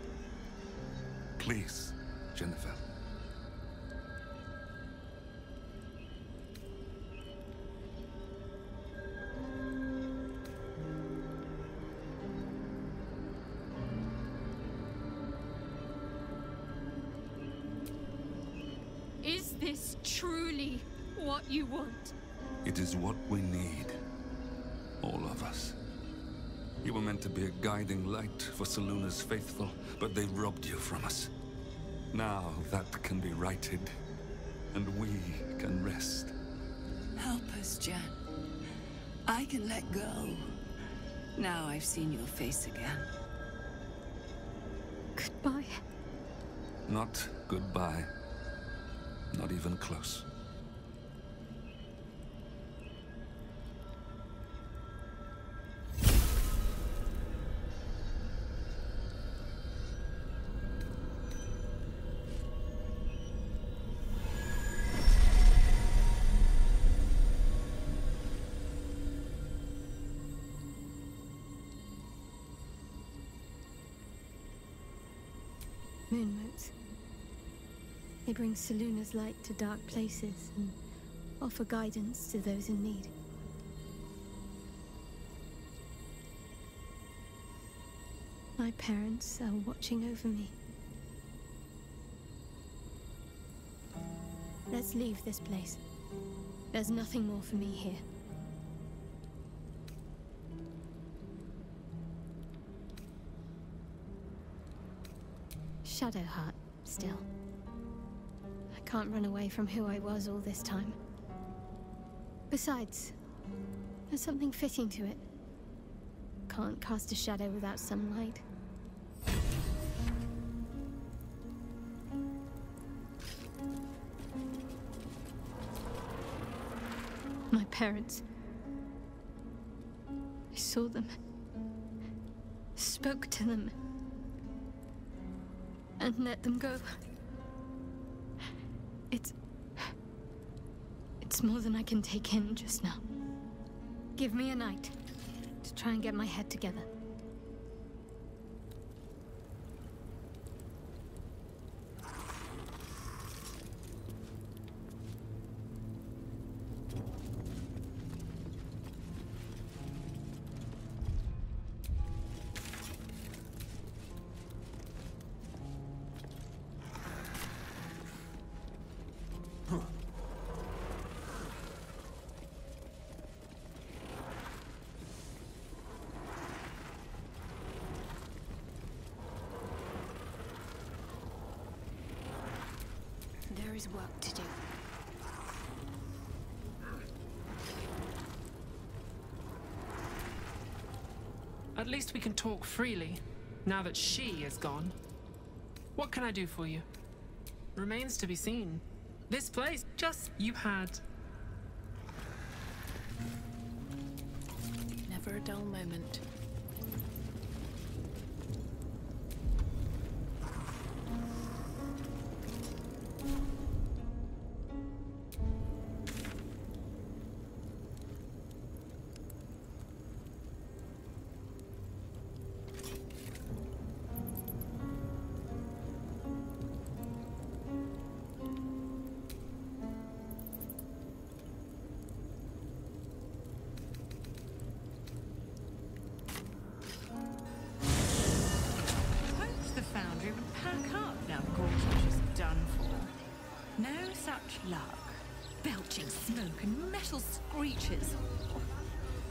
Please, Jennifer. Is this truly what you want? It is what we need. All of us. You were meant to be a guiding light for Selûne's faithful, but they robbed you from us. Now that can be righted, and we can rest. Help us, Jen. I can let go. Now I've seen your face again. Goodbye. Not goodbye. Not even close. moon motes. They bring Seluna's light to dark places and offer guidance to those in need. My parents are watching over me. Let's leave this place. There's nothing more for me here. Shadowheart, still. I can't run away from who I was all this time. Besides, there's something fitting to it. Can't cast a shadow without sunlight. My parents. I saw them. Spoke to them. And let them go. It's more than I can take in just now. Give me a night to try and get my head together. There is work to do. At least we can talk freely, now that she is gone. What can I do for you? Remains to be seen. This place, just you had. Never a dull moment. Luck. Belching smoke and metal screeches.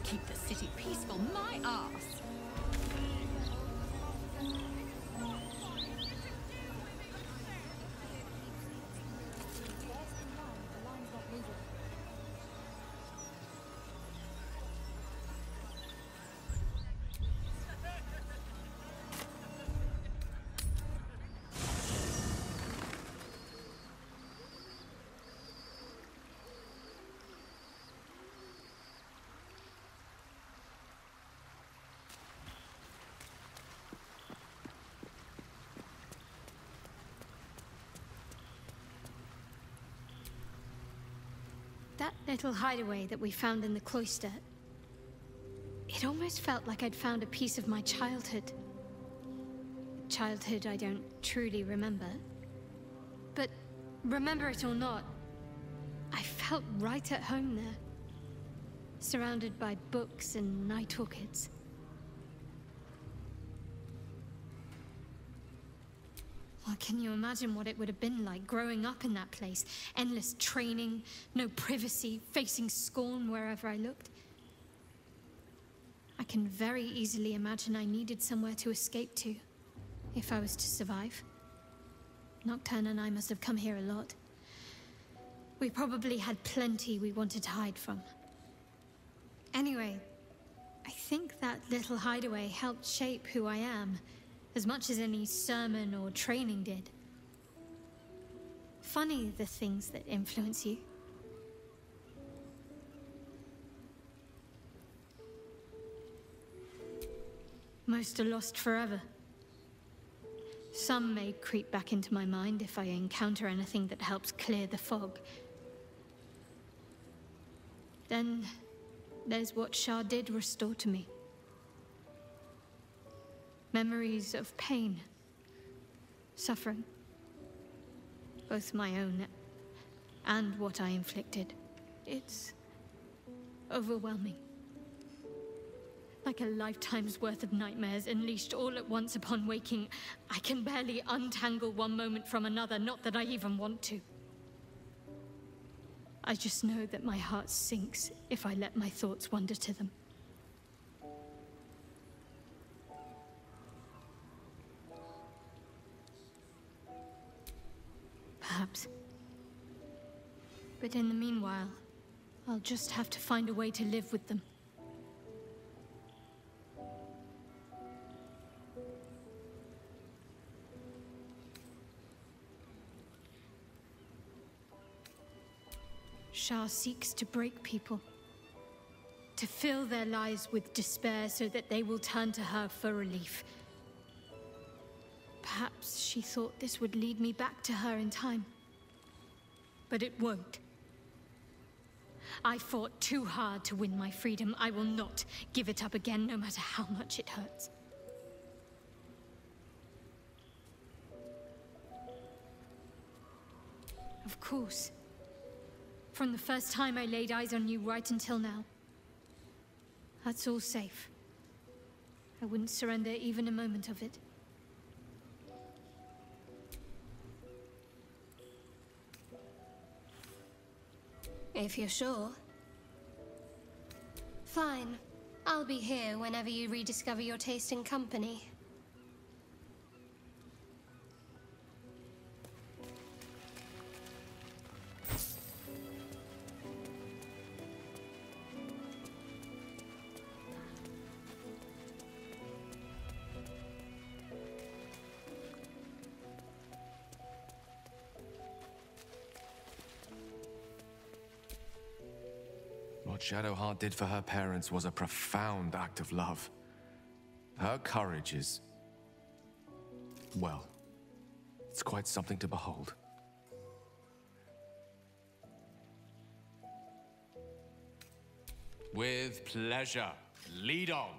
Keep the city peaceful, my arse. That little hideaway that we found in the cloister, it almost felt like I'd found a piece of my childhood. Childhood I don't truly remember. But remember it or not, I felt right at home there. Surrounded by books and night orchids. Well, can you imagine what it would have been like growing up in that place? Endless training, no privacy, facing scorn wherever I looked. I can very easily imagine I needed somewhere to escape to, if I was to survive. Nocturne and I must have come here a lot. We probably had plenty we wanted to hide from. Anyway, I think that little hideaway helped shape who I am, as much as any sermon or training did. Funny, the things that influence you. Most are lost forever. Some may creep back into my mind if I encounter anything that helps clear the fog. Then there's what Shah did restore to me. Memories of pain, suffering. Both my own and what I inflicted. It's overwhelming. Like a lifetime's worth of nightmares unleashed all at once upon waking. I can barely untangle one moment from another, not that I even want to. I just know that my heart sinks if I let my thoughts wander to them. Perhaps. But in the meanwhile, I'll just have to find a way to live with them. Shah seeks to break people, to fill their lives with despair so that they will turn to her for relief. Perhaps she thought this would lead me back to her in time. But it won't. I fought too hard to win my freedom. I will not give it up again, no matter how much it hurts. Of course. From the first time I laid eyes on you right until now. That's all safe. I wouldn't surrender even a moment of it. If you're sure. Fine. I'll be here whenever you rediscover your taste in company. What Shadowheart did for her parents was a profound act of love. Her courage is... well, it's quite something to behold. With pleasure. Lead on.